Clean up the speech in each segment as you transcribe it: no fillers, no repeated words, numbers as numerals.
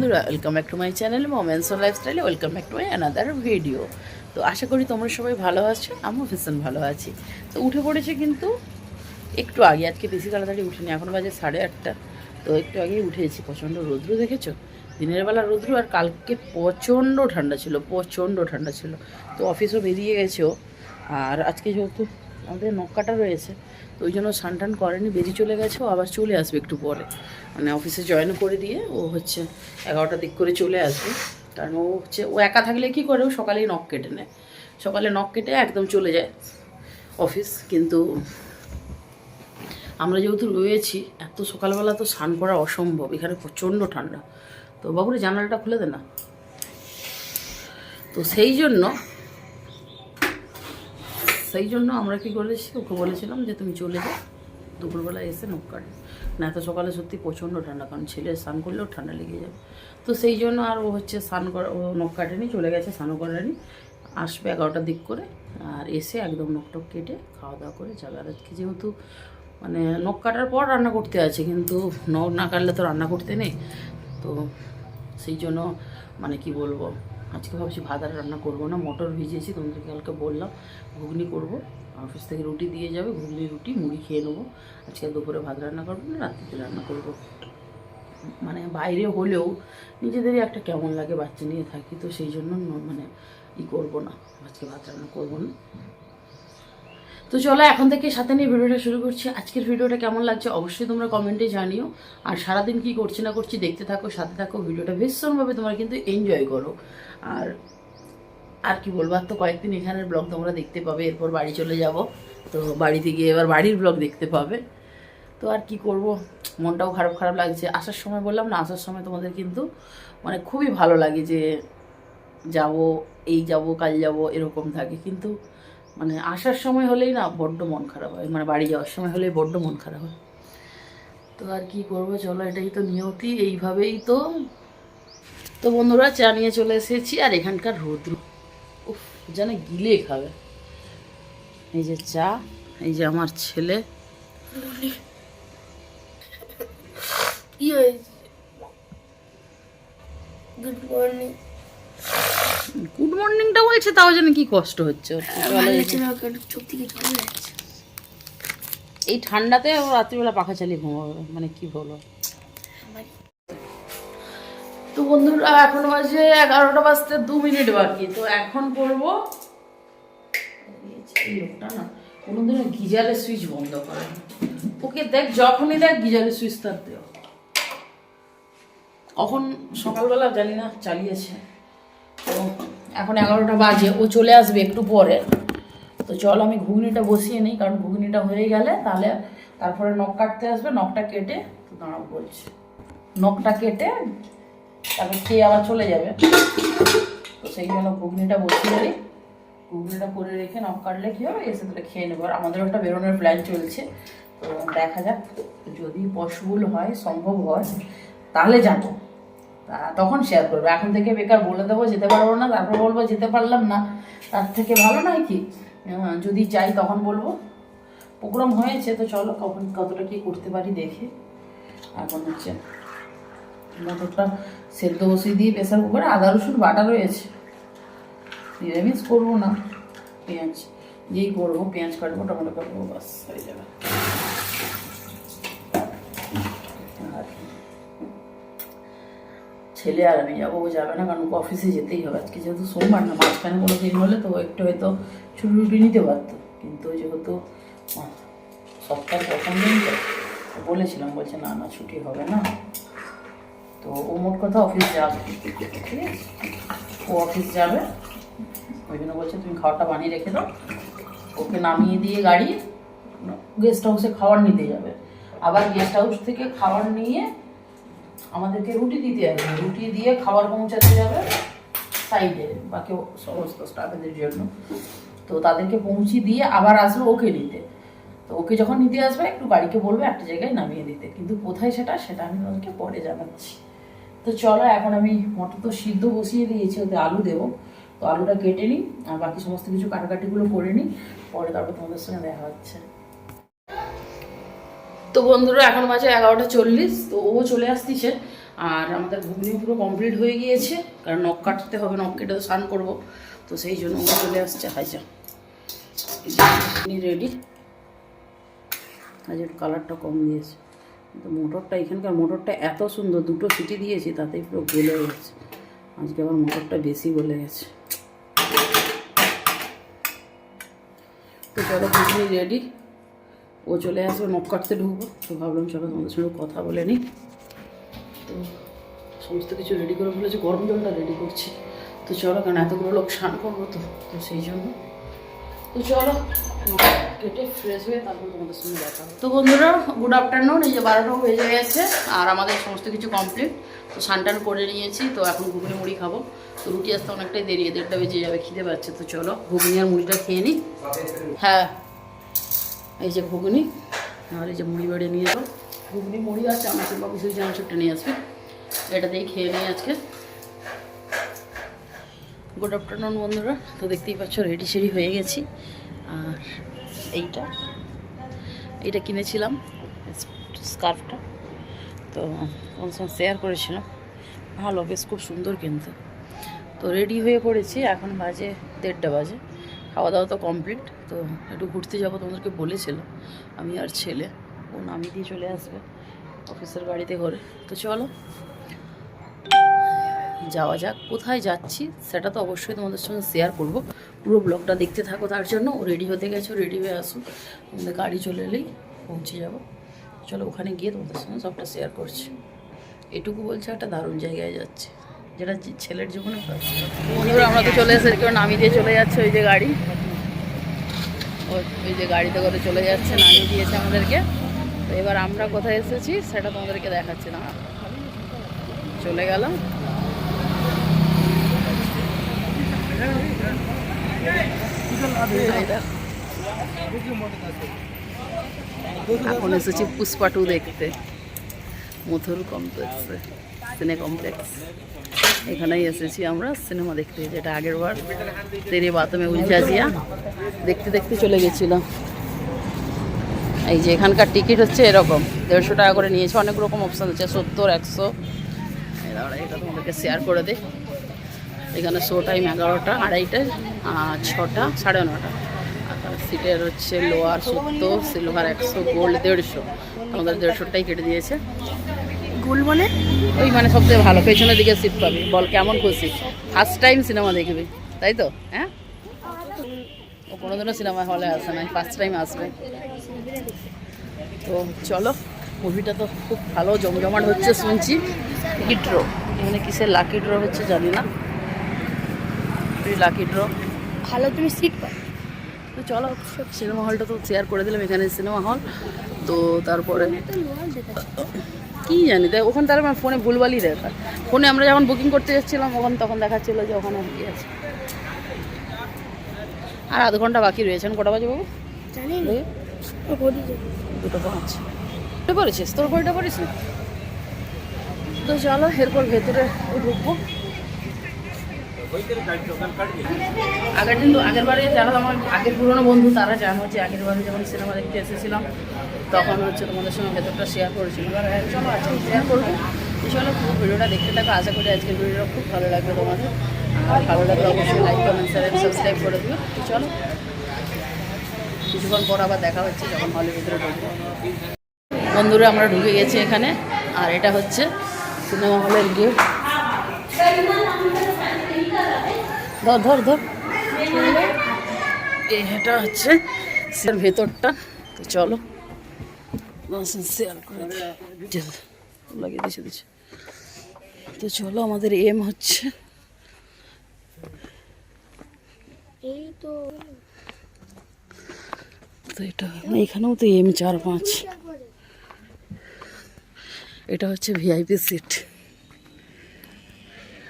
বন্ধুরা, welcome back to my channel moments on লাইফস্টাইলে। Welcome back to my another video. তো আশা করি তোমরা সবাই ভালো আছো, আমিও ভীষণ ভালো আছি। তো উঠে পড়েছে কিন্তু একটু আগে, আজকে বেশি তাড়াতাড়ি উঠিনি, এখন বাজে 8:30। তো একটু আগেই উঠেছি। প্রচণ্ড রৌদ্র দেখেছো, দিনের বেলা রৌদ্র, আর কালকে প্রচণ্ড ঠান্ডা ছিল, প্রচণ্ড ঠান্ডা ছিল। তো অফিসও বেরিয়ে গেছো। আর আজকে যেহেতু আমাদের নখ কাটা রয়েছে, তো ওই জন্য স্নান টান করেনি, বেরিয়ে চলে গেছে। ও আবার চলে আসবে একটু পরে, মানে অফিসে জয়েন করে দিয়ে ও হচ্ছে 11টার দিক করে চলে আসবে। কারণ ও একা থাকলে কী করে, ও সকালেই নখ কেটে নেয়, সকালে নখ কেটে একদম চলে যায় অফিস। কিন্তু আমরা যেহেতু রয়েছি, এত সকালবেলা তো স্নান করা অসম্ভব, এখানে প্রচণ্ড ঠান্ডা। তো বাবুরে জানালাটা খুলে দে না। তো সেই জন্য আমরা কি করেছি, ওকে বলেছিলাম যে তুমি চলে যাও, দুপুরবেলা এসে নখ কাটবে না। এত সকালে সত্যি প্রচণ্ড ঠান্ডা, কারণ ছেলে স্নান করলেও ঠান্ডা লেগে যাবে। তো সেই জন্য আর ও হচ্ছে স্নান করা, ও নখ কাটেনি, চলে গেছে, স্নানও করেনি। আসবে 11টার দিক করে, আর এসে একদম নখ টখ কেটে খাওয়া দাওয়া করে যাবে। আর আজকে যেহেতু মানে নখ কাটার পর রান্না করতে আছে, কিন্তু নখ না কাটলে তো রান্না করতে নেই। তো সেই জন্য মানে কি বলবো, আজকে ভাবছি ভাত আর রান্না করবো না, মটর ভিজিয়েছি, তোমাদেরকে কালকে বললাম, ঘুগনি করবো। অফিস থেকে রুটি দিয়ে যাবে, ঘুগনি রুটি মুড়ি খেয়ে নেবো। আজকে দুপুরে ভাত রান্না করবো না, রাত্রিতে রান্না করবো। মানে বাইরে হলেও নিজেদেরই একটা কেমন লাগে, বাচ্চা নিয়ে থাকি, তো সেই জন্য মানে করবো না, আজকে ভাত রান্না করবো না। তো চলো এখন থেকে সাথে নিয়ে ভিডিওটা শুরু করছি। আজকের ভিডিওটা কেমন লাগছে অবশ্যই তোমরা কমেন্টে জানিও। আর সারাদিন কি করছি না করছি দেখতে থাকো, সাথে থাকো, ভিডিওটা ভীষণভাবে তোমরা কিন্তু এনজয় করো। আর আর কি বলবো, আর তো কয়েকদিন এখানের ব্লগ তোমরা দেখতে পাবে, এরপর বাড়ি চলে যাব। তো বাড়িতে গিয়ে এবার বাড়ির ব্লগ দেখতে পাবে। তো আর কি করব, মনটাও খারাপ খারাপ লাগছে। আসার সময় বললাম না, আসার সময় তোমাদের কিন্তু মানে খুবই ভালো লাগে যে যাব, এই যাব, কাল যাব, এরকম থাকে। কিন্তু মানে আসার সময় হলেই না বড্ড মন খারাপ হয়, মানে বাড়ি যাওয়ার সময় হলেই বড্ড মন খারাপ হয়। তো আর কি করবো, চলো, এটাই তো নিয়তি, এইভাবেই তো। তো বন্ধুরা, চা নিয়ে চলে এসেছি, আর এখানকার রৌদ্র উফ যেন গিলে খাবে। এই যে চা, এই যে আমার ছেলে। Good morning. গুড মর্নিংটা বলছে, তাও যেন কি কষ্ট হচ্ছে। এই ঠান্ডাতে ও রাত্রিবেলা পাখা চালিয়ে ঘুমাবে, মানে কি বলো। তো বন্ধুরা, এখন বাজে 11টা বাজতে 2 মিনিট বাকি। তো এখন করবো, এই লোকটা না কোনোদিনও গিজারের সুইচ বন্ধ করে না। ওকে দেখ, যখনই দেখ গিজারের সুইচ তার দেওয়া। এখন সকালবেলা জানি না চালিয়েছে। তো এখন 11টা বাজে, ও চলে আসবে একটু পরে। তো চল আমি ঘুগনিটা বসিয়ে নিই, কারণ ঘুগনিটা হয়ে গেলে তাহলে তারপরে নখ কাটতে আসবে। নখটা কেটে, তো দাঁড়াও বলছি, নখটা কেটে তারপর খেয়ে আবার চলে যাবে। তো সেই জন্য ঘুগনিটা বসিয়ে নিই, ঘুগনিটা করে রেখে নখ কাটলে কী হবে, এসে তাহলে খেয়ে নেবো। আর আমাদেরও একটা বেরোনোর প্ল্যান চলছে, তো দেখা যাক, যদি পসিবল হয়, সম্ভব হয়, তাহলে যাবো। তখন শেয়ার করবো। এখন থেকে বেকার বলে দেবো যেতে পারবো না, তারপর বলবো যেতে পারলাম না, তার থেকে ভালো নয় কি যদি যাই তখন বলবো প্রোগ্রাম হয়েছে। তো চলো কখন কতটা কি করতে পারি দেখে। এখন হচ্ছে মটরটা সেদ্ধ বসিয়ে দিয়ে প্রেসার কুকারে, আদা রসুন বাটা রয়েছে। নিরামিষ করবো না, পেঁয়াজ যেই করবো, পেঁয়াজ কাটবো, টমেটো কাটবো, বাস হয়ে যাবে। আর ছেলে আর আমি যাবো, ও যাবে না, কারণ অফিসে যেতেই হবে। আজকে যেহেতু সোমবার না, মাঝখানে কোনো দিন হলে তো একটু হয়তো ছুটি টুটি নিতে পারতো, কিন্তু যেহেতু সপ্তাহের প্রথম দিন তো বলেছিলাম, বলছে না না ছুটি হবে না। তো ও মোট কথা অফিস যাবে, ঠিক আছে, ও অফিস যাবে, ওই জন্য বলছে তুমি খাবারটা বানিয়ে রেখে দাও। ওকে নামিয়ে দিয়ে গাড়ি গেস্ট হাউসে খাবার নিতে যাবে, আবার গেস্ট হাউস থেকে খাবার নিয়ে আমাদেরকে রুটি দিতে হবে, রুটি দিয়ে খাবার পৌঁছাতে যাবে সাইডে বাকি সমস্ত স্টাফেদের জন্য। তো তাদেরকে পৌঁছে দিয়ে আবার আসবে ওকে নিতে। তো ওকে যখন নিতে আসবে একটু গাড়িকে বলবে একটা জায়গায় নামিয়ে দিতে, কিন্তু কোথায় সেটা আমি তোমাদেরকে পরে জানাচ্ছি। তো চলো, এখন আমি মটর তো সিদ্ধ বসিয়ে দিয়েছি, ওতে আলু দেবো। তো আলুটা কেটে নিই, আর বাকি সমস্ত কিছু কাটাকাটিগুলো করে নিই, পরে তারপর তোমাদের সঙ্গে দেখা হচ্ছে। তো বন্ধুরা, এখন বাজে 11টা 40। তো ও চলে আসতেছে, আর আমাদের ঘুগনি পুরো কমপ্লিট হয়ে গিয়েছে, কারণ নখ কাটতে হবে, নখ কেটে তো স্নান করবো, তো সেই জন্য ও চলে আসছে। হাইজা রেডি। আজ একটু কালারটা কম দিয়েছে, কিন্তু মোটরটা এখানকার মোটরটা এত সুন্দর, 2টো সিটি দিয়েছি তাতেই পুরো গলে গেছে। আজকে আবার মোটরটা বেশি গলে গেছে। তো চলো ঘুগনি রেডি, ও চলে আসবে, নখ কাটতে ঢুকবো, তো ভাবলাম চলো তোমাদের সঙ্গে কথা বলে নিই। তো সমস্ত কিছু রেডি করে ফেলেছি, গরম জলটা রেডি করছি। তো চলো, কারণ এতগুলো লোক স্নান করবো, তো সেই জন্য তো চলো কেটে ফ্রেশ হয়ে তারপর তোমাদের সঙ্গে দেখা হবে। তো বন্ধুরা গুড আফটারনুন। এই যে 12টা বেজে গেছে আর আমাদের সমস্ত কিছু কমপ্লিট। তো স্নান করে নিয়েছি, তো এখন ঘুগনি মুড়ি খাবো। তো রুটি আসতে অনেকটাই দেরি, 1:30টা বেজে যাবে, খিদে পাচ্ছে। তো চলো ঘুগনি আর মুড়িটা খেয়ে নিই। হ্যাঁ, এই যে ঘুগনি আর এই যে মুড়ি বেড়ে নিয়ে যাবো। ঘুগনি মুড়ি আর চানাচুর বা কিছু চানাচুরটা নিয়ে আসবে, এটা দিয়েই খেয়ে নিই আজকে। গুড আফটারনুন বন্ধুরা। তো দেখতেই পাচ্ছ রেডি সেডি হয়ে গেছি। আর এইটা কিনেছিলাম, স্কার্ফটা, তো তোমার সঙ্গে শেয়ার করেছিলাম, ভালো, বেশ খুব সুন্দর কিন্তু। তো রেডি হয়ে পড়েছি, এখন বাজে 1:30টা বাজে, খাওয়া দাওয়া তো কমপ্লিট। তো একটু ঘুরতে যাবো তোমাদেরকে বলেছিলাম, আমি আর ছেলে, ও নামিয়ে দিয়ে চলে আসবে অফিসের গাড়িতে করে। তো চলো যাওয়া যাক। কোথায় যাচ্ছি সেটা তো অবশ্যই তোমাদের সঙ্গে শেয়ার করব, পুরো ব্লগটা দেখতে থাকো। তার জন্য ও রেডি হতে গেছে, রেডি হয়ে আসুক, আমাদের গাড়ি চলে এলেই পৌঁছে যাব। চলো ওখানে গিয়ে তোমাদের সঙ্গে সবটা শেয়ার করছি। এটুকু বলছে একটা দারুণ জায়গায় যাচ্ছে, যেটা ছেলের জীবনে বন্ধুরা আমরা তো চলে এসেছি, কেউ নামিয়ে দিয়ে চলে যাচ্ছে, ওই যে গাড়ি, ওই যে গাড়িতে করে চলে যাচ্ছে, নামিয়ে দিয়েছে আমাদেরকে। তো এবার আমরা কোথায় এসেছি সেটা তোমাদেরকে দেখাচ্ছি না, চলে গেলাম। এখন এসেছি পুষ্পা 2 দেখতে, মথুর কমপ্লেক্সে, সিনে কমপ্লেক্স। এখানেই এসেছি আমরা সিনেমা দেখতে, যেটা আগের বার তেরে বাতমে উলঝা জিয়া দেখতে দেখতে চলে গেছিলাম। এই যে এখানকার টিকিট হচ্ছে এরকম, 150 টাকা করে নিয়েছে, অনেক রকম অপশান আছে, 70, 100। এটা তোমাদেরকে শেয়ার করে দিই। এখানে শো টাইম 11টা, 2:30টায়, আর 6টা, 9:30টা। আর সিটের হচ্ছে লোয়ার 70, সিলভার 100, গোল্ড 150। আমাদের 150টাই কেটে দিয়েছে। গোল্ড মানে ওই মানে সবথেকে ভালো, পেছনের দিকে সিট পাবি। বল কেমন খুশি, ফার্স্ট টাইম সিনেমা দেখবি, তাই তো? হ্যাঁ, ও কোনোদিনও সিনেমা হলে আসে না, ফার্স্ট টাইম আসবে। তো চলো, মুভিটা তো খুব ভালো জমজমাট হচ্ছে শুনছি। লাকি ড্র, এখানে কিসের লাকি ড্র হচ্ছে জানি না, লাকি ড্র ভালো, তুমি সিট পাও। তো চলো, সিনেমা হলটা তো শেয়ার করে দিলাম, এখানে সিনেমা হল। তো তারপরে কি জানি দেখ ওখানে, তার আমার ফোনে ভুলভালই দেখা, ফোনে আমরা যখন বুকিং করতে যাচ্ছিলাম ওখানে তখন দেখাচ্ছিল যে ওখানে কি আছে। আর আধ ঘন্টা বাকি রয়েছে। কটা বাজে বাবু? জানি না, 2:05। এটা পড়েছিস, তোর বইটা পড়িস না? তো চলো এরপর ভেতরে ঢুকবো। আগের দিন তো, আগের বারে যারা আমার আগের পুরনো বন্ধু তারা জানো যে আগের বারে যখন সিনেমা দেখতে এসেছিলাম তখন হচ্ছে তোমাদের সঙ্গে ভেতরটা শেয়ার করেছিলাম। এবার চলো আজকে শেয়ার করবো। চলো পুরো ভিডিওটা দেখতে থাকো, আশা করি আজকের ভিডিওটা খুব ভালো লাগবে তোমাদের। আর ভালো লাগলে অবশ্যই লাইক, কমেন্ট, শেয়ার, সাবস্ক্রাইব করে দিও। তো চলো কিছুক্ষণ পর আবার দেখা হচ্ছে যখন হলের ভিতরে ঢুকবো। বন্ধুরা আমরা ঢুকে গেছি এখানে, আর এটা হচ্ছে সিনেমা হলের গেট। ধর ধর ধর, এটা হচ্ছে ভেতরটা। তো চলো শেয়ার করে লাগিয়ে দিচ্ছে। তো চলো, আমাদের এম হচ্ছে এই তো, তো এটা এখানেও তো এম 4-5। এটা হচ্ছে ভিআইপি সিট,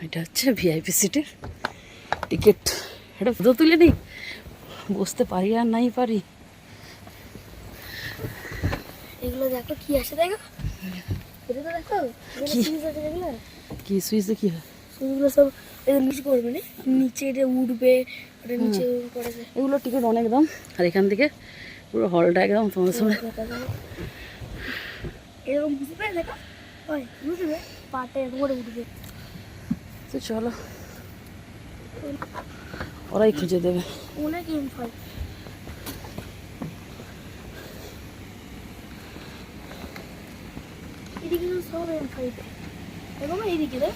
এটা হচ্ছে ভিআইপি সিটের টিকিট। এটা ফটো তুলে নিই, বসতে পারি আর নাই পারি। এগুলো দেখো কি আছে, দেখো এটা তো দেখো, সুইচ আছে দেখলে, কি সুইচে কি হয়? সুইচগুলো সব নিচে করবে না, নিচে এটা উঠবে, ওটা নিচে পড়ে যায়। এগুলো টিকিট অনেক দাম। আর এখান থেকে পুরো হলটা একদম তোমার সঙ্গে এরকম বুঝবে, দেখো হয় বুঝবে। পাটে ধরে উঠবে। তো চলো, ওরাই খুঁজে দেবে। অনেক M5 এদিকে সব M5 এবং এইদিকে রে।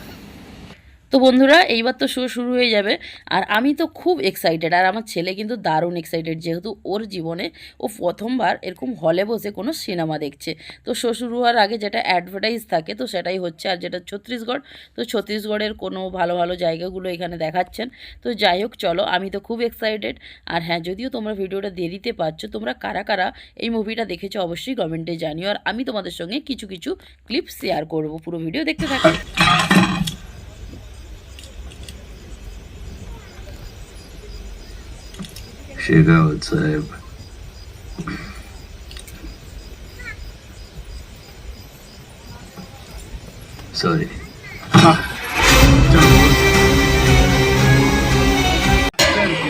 তো বন্ধুরা, এইবার তো শো শুরু হয়ে যাবে, আর আমি তো খুব এক্সাইটেড, আর আমার ছেলে কিন্তু দারুণ এক্সাইটেড, যেহেতু ওর জীবনে ও প্রথমবার এরকম হলে বসে কোনো সিনেমা দেখছে। তো শো শুরু হওয়ার আগে যেটা অ্যাডভার্টাইজ থাকে তো সেটাই হচ্ছে, আর যেটা ছত্তিশগড়, তো ছত্তিশগড়ের কোনো ভালো ভালো জায়গাগুলো এখানে দেখাচ্ছেন। তো যাই হোক, চলো, আমি তো খুব এক্সাইটেড। আর হ্যাঁ, যদিও তোমরা ভিডিওটা দেরিতে পাচ্ছ, তোমরা কারা কারা এই মুভিটা দেখেছো অবশ্যই কমেন্টে জানিও, আর আমি তোমাদের সঙ্গে কিছু কিছু ক্লিপ শেয়ার করবো। পুরো ভিডিও দেখতে থাকো। शेखावत साहेब, सॉरी।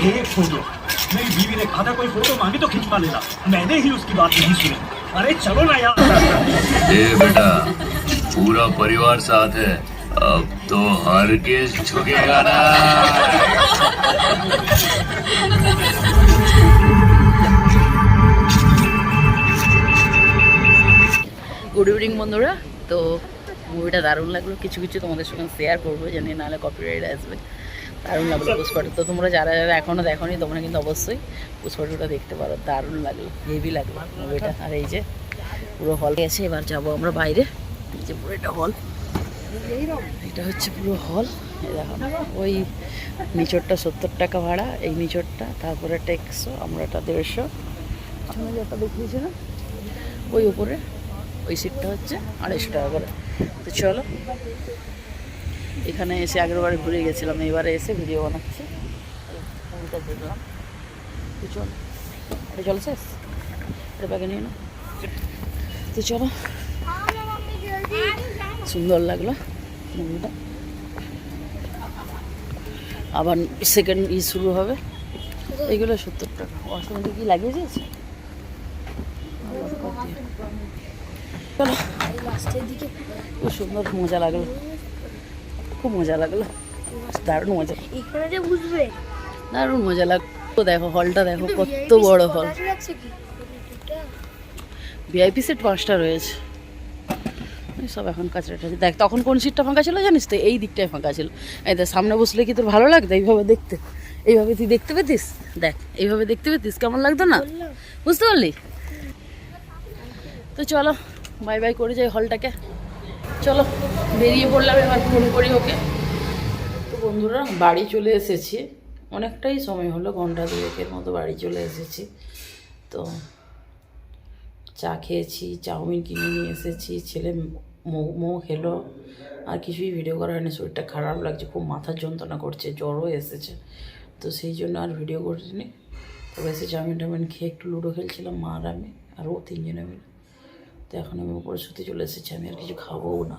ये फोटो मेरी बीवी ने कहा था कोई फोटो मांगी तो खिंचवा लेना, मैंने ही उसकी बात नहीं सुनी। अरे चलो ना यार। ए बेटा, पूरा परिवार साथ है, अब तो हर केस झुकेगा ना। গুড ইভিনিং বন্ধুরা। তো মুভিটা দারুণ লাগলো, কিছু কিছু তোমাদের সঙ্গে শেয়ার করবো, জানি নাহলে কপিরাইট আসবে। দারুণ লাগলো পুষ্পাটু। তো তোমরা যারা যারা এখনও দেখোনি তোমরা কিন্তু অবশ্যই পুষ্পাটুটা দেখতে পারো, দারুণ লাগলো, হেভি লাগলো মুভিটা। আর এই যে পুরো হল গেছে, এবার যাবো আমরা বাইরে। এই যে পুরো এটা হল, এটা হচ্ছে পুরো হল। এই দেখো, ওই নিচরটা 70 টাকা ভাড়া, এই নিচরটা, তারপরে একটা 100, আমরা একটা 150, আমরা যেটা দেখিয়েছি না ওই উপরে ওই সিটটা হচ্ছে 250 টাকা করে। তো চলো, এখানে এসে আগেরবারে ঘুরে গেছিলাম, এবারে এসে ভিডিও বানাচ্ছি, মুভিটা দেখলাম। তো চলো, এটা চলো শেষ, এটা ব্যাগে নিয়ে না। তো চলো, সুন্দর লাগলো মুভিটা। আবার সেকেন্ড শুরু হবে। এগুলো 70 টাকা। অসুবিধা কি লাগিয়েছিস? চলো, লাস্টের দিকে খুব সুন্দর, মজা লাগলো, খুব মজা লাগলো, দারুণ মজা, এখানে যে বুঝবে দারুণ মজা লাগলো। দেখো হলটা দেখো, কত বড় হল। ভিআইপি সিট 5টা রয়েছে, এই সব এখন কাছাকাছি। দেখ তখন কোন সিটটা ফাঁকা ছিল জানিস তো? এই দিকটায় ফাঁকা ছিল। এই দেখ, সামনে বসলে কি তোর ভালো লাগতো এইভাবে দেখতে? এইভাবে তুই দেখতে পেতিস? দেখ, এইভাবে দেখতে পেতিস, কেমন লাগতো না? বুঝতে পারলি? তো চলো, বাই বাই করে যাই হলটাকে। চলো, বেরিয়ে পড়লাম, এবার ফোন করি ওকে। তো বন্ধুরা, বাড়ি চলে এসেছি, অনেকটাই সময় হলো, ঘন্টা 2-এর মতো বাড়ি চলে এসেছি। তো চা খেয়েছি, চাউমিন কিনে নিয়ে এসেছি, ছেলে মোমো খেলো, আর কিছুই ভিডিও করা হয়নি। শরীরটা খারাপ লাগছে, খুব মাথার যন্ত্রণা করছে, জ্বরও এসেছে, তো সেই জন্য আর ভিডিও করিনি। তবে এসে চাউমিন টাউমিন খেয়ে একটু লুডো খেলছিলাম মা আর আমি, আর ও 3জনে মিলে। তো এখন আমি উপরে শুতে চলে এসেছি, আমি আর কিছু খাবোও না,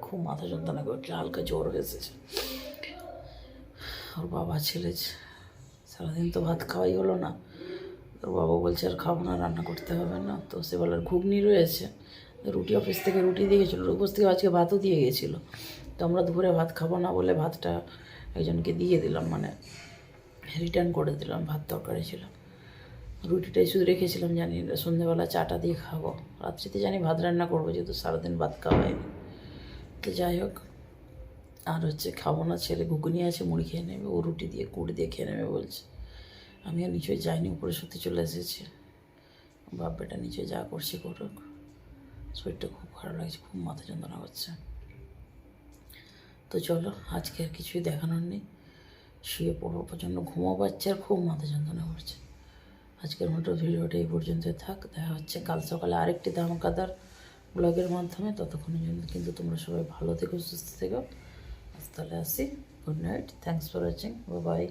খুব মাথা যন্ত্রণা করছে, হালকা জ্বর এসেছে। ওর বাবা ছেলে সারাদিন তো ভাত খাওয়াই হলো না, ওর বাবা বলছে আর খাবো না, রান্না করতে হবে না। তো সে বলার ঘুগনি রয়েছে, রুটি অফিস থেকে রুটি দিয়ে গেছিলো, অফিস থেকে আজকে ভাতও দিয়ে গেছিলো। তো আমরা দুপুরে ভাত খাবো না বলে ভাতটা একজনকে দিয়ে দিলাম, মানে রিটার্ন করে দিলাম, ভাত তরকারি ছিল। রুটিটাই শুধু রেখেছিলাম, জানি সন্ধ্যেবেলা চাটা দিয়ে খাবো, রাত্রিতে জানি ভাত রান্না করবো, যেহেতু সারাদিন ভাত খাওয়াইনি। তো যাই হোক, আর হচ্ছে খাবো না, ছেলে ঘুগনি আছে মুড়ি খেয়ে নেবে, ও রুটি দিয়ে কুড়ি দিয়ে খেয়ে নেবে বলছে। আমি আর নিচে যাইনি, উপরে শুতে চলে এসেছি। বাপ বেটা নিচে যা করছে করুক, শরীরটা খুব খারাপ লাগছে, খুব মাথা যন্ত্রণা করছে। তো চলো, আজকে আর কিছুই দেখানোর নেই, শুয়ে পড়বো, প্রচণ্ড ঘুমও পাচ্ছে আর খুব মাথা যন্ত্রণা করছে। আজকের মতো ভিডিওটা এই পর্যন্ত থাক, দেখা হচ্ছে কাল সকালে আরেকটি ধামাকাদার ব্লগের মাধ্যমে। ততক্ষণের জন্য কিন্তু তোমরা সবাই ভালো থেকো, সুস্থ থেকো। আজ তাহলে আসি, good night, thanks for watching, bye bye.